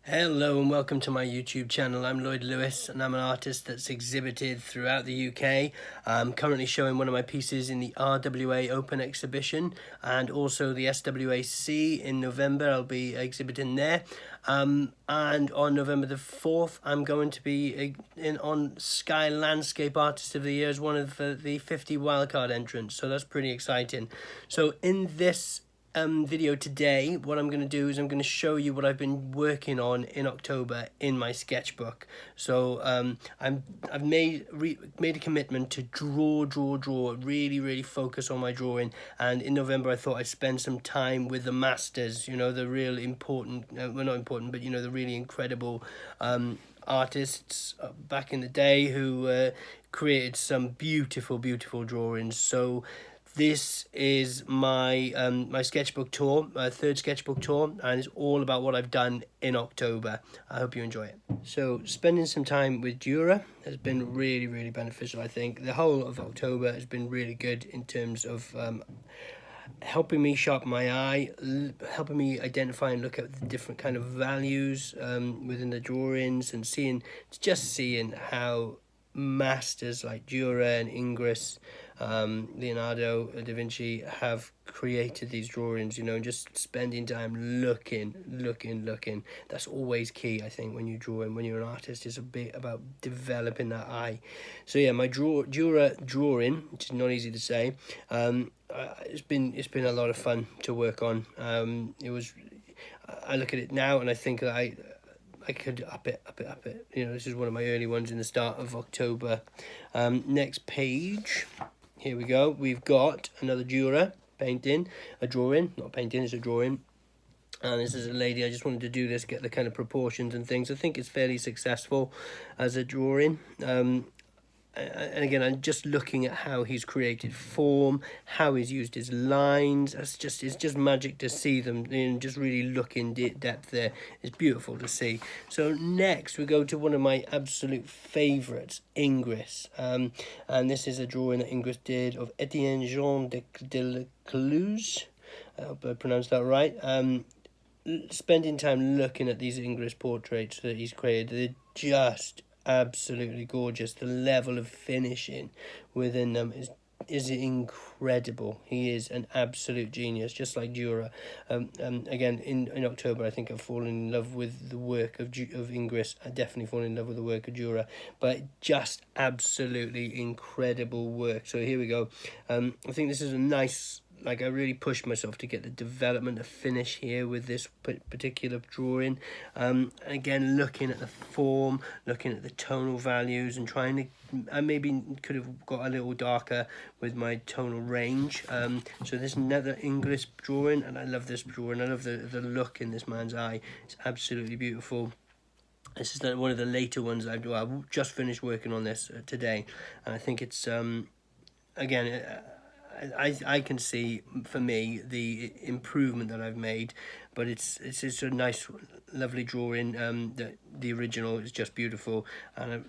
Hello and welcome to my YouTube channel. I'm Lloyd Lewis and I'm an artist that's exhibited throughout the UK. I'm currently showing one of my pieces in the RWA Open Exhibition and also the SWAC in November. I'll be exhibiting there. And on November the 4th, I'm going to be on Sky Landscape Artist of the Year as one of the 50 wildcard entrants. So that's pretty exciting. So in this video today, what I'm going to do is I'm going to show you what I've been working on in October in my sketchbook. So I've made a commitment to draw, really focus on my drawing. And in November I thought I'd spend some time with the masters, you know, the real important, well, not important, but you know, the really incredible artists back in the day who created some beautiful drawings. So this is my my sketchbook tour, my third sketchbook tour, and it's all about what I've done in October. I hope you enjoy it. So spending some time with Dura has been really beneficial. I think the whole of October has been really good in terms of helping me sharpen my eye, helping me identify and look at the different kind of values within the drawings, and seeing how masters like Dura and Ingres, Leonardo da Vinci have created these drawings, you know, and just spending time looking. That's always key, I think, when you draw and when you're an artist. It's a bit about developing that eye. So yeah, my Dura drawing, which is not easy to say, it's been a lot of fun to work on. I look at it now and I think that I could up it. You know, this is one of my early ones in the start of October. Next page. Here we go. We've got another Dura painting, a drawing. Not a painting, it's a drawing. And this is a lady. I just wanted to do this, get the kind of proportions and things. I think it's fairly successful as a drawing. And again, I'm just looking at how he's created form, how he's used his lines. It's just magic to see them and just really look in depth there. It's beautiful to see. So next we go to one of my absolute favourites, Ingres. And this is a drawing that Ingres did of Etienne Jean de la Cluse. I hope I pronounced that right. Spending time looking at these Ingres portraits that he's created, they're just absolutely gorgeous. The level of finishing within them is incredible. He is an absolute genius, just like Dura. Again, in October, I think I've fallen in love with the work of Ingres. I definitely fallen in love with the work of Dura, but just absolutely incredible work. So here we go. I think this is a nice. Like, I really pushed myself to get the development of finish here with this particular drawing. Again, looking at the form, looking at the tonal values, and trying to, I maybe could have got a little darker with my tonal range. So this is another English drawing, and I love this drawing. I love the look in this man's eye. It's absolutely beautiful. This is one of the later ones I've just finished working on this today, and I think it's again. I can see, for me, the improvement that I've made, but it's a nice, lovely drawing. The original is just beautiful, and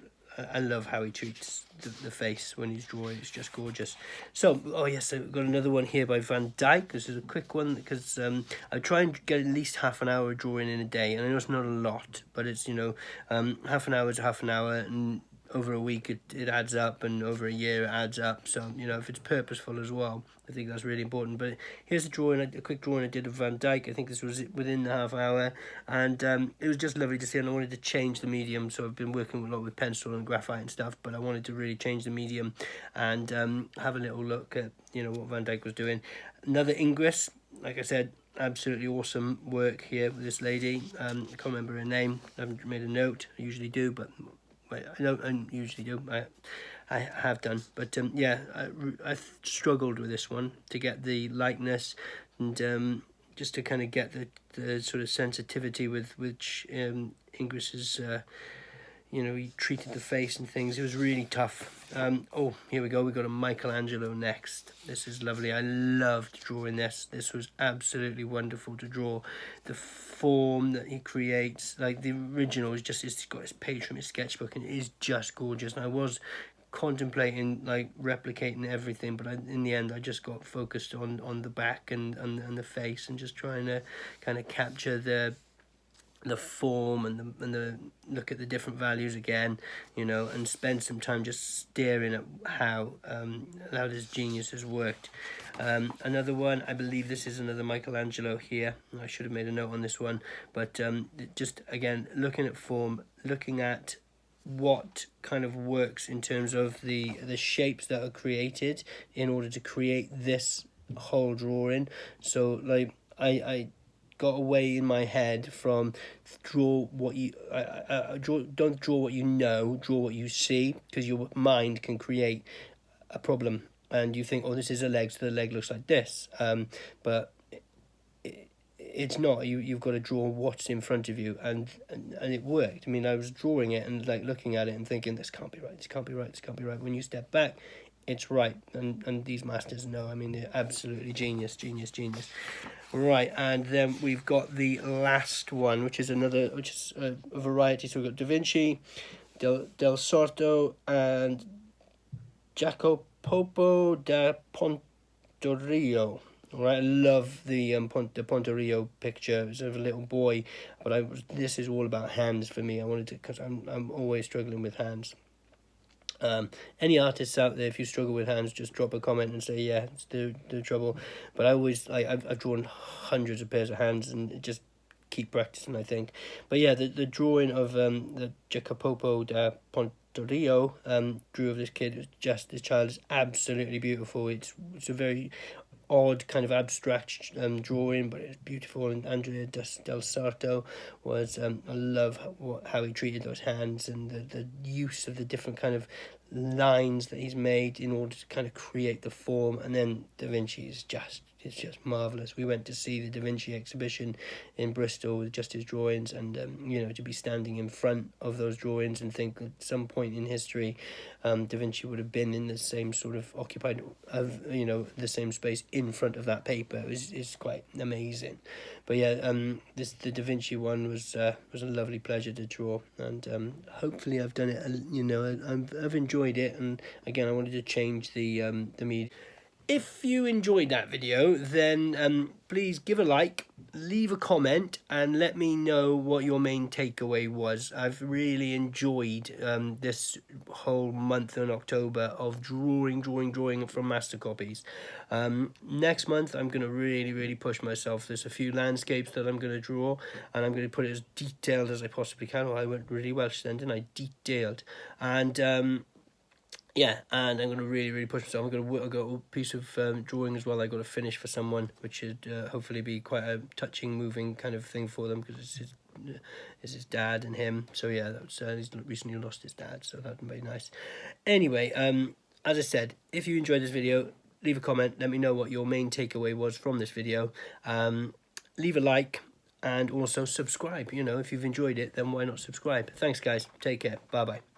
I love how he treats the face when he's drawing. It's just gorgeous. So, oh yes, I've got another one here by Van Dyck. This is a quick one because I try and get at least half an hour of drawing in a day, and I know it's not a lot, but it's, you know, half an hour to half an hour, and over a week it adds up, and over a year it adds up. So, you know, if it's purposeful as well, I think that's really important. But here's a drawing, a quick drawing I did of Van Dyck. I think this was within the half hour, and it was just lovely to see, and I wanted to change the medium. So I've been working a lot with pencil and graphite and stuff, but I wanted to really change the medium and have a little look at, you know, what Van Dyck was doing. Another Ingres, like I said, absolutely awesome work here with this lady. I can't remember her name. I haven't made a note. I usually do, but I don't usually do. I have done, but yeah, I struggled with this one to get the likeness and just to kind of get the sort of sensitivity with which Ingres is, you know, he treated the face and things. It was really tough. Oh, here we go. We got a Michelangelo next. This is lovely. I loved drawing this. This was absolutely wonderful to draw. The form that he creates, like the original, is just, it's got his page from his sketchbook, and it is just gorgeous. And I was contemplating like replicating everything, but in the end I just got focused on the back and the face, and just trying to kind of capture the the form and the look at the different values again, you know, and spend some time just staring at how this genius has worked. Another one, I believe this is another Michelangelo here. I should have made a note on this one, but just again looking at form, looking at what kind of works in terms of the shapes that are created in order to create this whole drawing. So like I got away in my head from draw what you don't draw what you know, draw what you see, because your mind can create a problem and you think, oh, this is a leg, so the leg looks like this, but it's not. You've got to draw what's in front of you, and it worked. I mean, I was drawing it and like looking at it and thinking, this can't be right, this can't be right, this can't be right. When you step back, it's right. And these masters know, I mean, they're absolutely genius. Right, and then we've got the last one, which is a variety. So we've got Da Vinci, Del Sarto, and Jacopo da Pontorio. Right, I love the Pontorio picture. It's of a little boy, but this is all about hands for me. I wanted to, because I'm always struggling with hands. Any artists out there, if you struggle with hands, just drop a comment and say, yeah, it's the trouble. But I always, I've drawn hundreds of pairs of hands and just keep practicing, I think. But yeah, the drawing of the Jacopo da Pontorio drew of this kid, this child is absolutely beautiful. It's a very odd kind of abstract drawing, but it's beautiful. And Andrea del Sarto was I love how he treated those hands and the use of the different kind of lines that he's made in order to kind of create the form. And then Da Vinci is just marvelous. We went to see the Da Vinci exhibition in Bristol with just his drawings, and you know, to be standing in front of those drawings and think at some point in history Da Vinci would have been in the same sort of occupied of, you know, the same space in front of that paper is quite amazing. But yeah, the Da Vinci one was a lovely pleasure to draw, and hopefully I've done it, you know, I've enjoyed it. And again, I wanted to change the media. If you enjoyed that video, then please give a like, leave a comment, and let me know what your main takeaway was. I've really enjoyed this whole month in October of drawing from master copies. Next month, I'm going to really push myself. There's a few landscapes that I'm going to draw, and I'm going to put it as detailed as I possibly can. Well, I went really Welsh then, didn't I? Detailed. And yeah, and I'm going to really push myself. I've got a piece of drawing as well I got to finish for someone, which should hopefully be quite a touching, moving kind of thing for them, because it's his dad and him. So yeah, he's recently lost his dad, so that would be nice. Anyway, as I said, if you enjoyed this video, leave a comment. Let me know what your main takeaway was from this video. Leave a like, and also subscribe. You know, if you've enjoyed it, then why not subscribe? Thanks, guys. Take care. Bye-bye.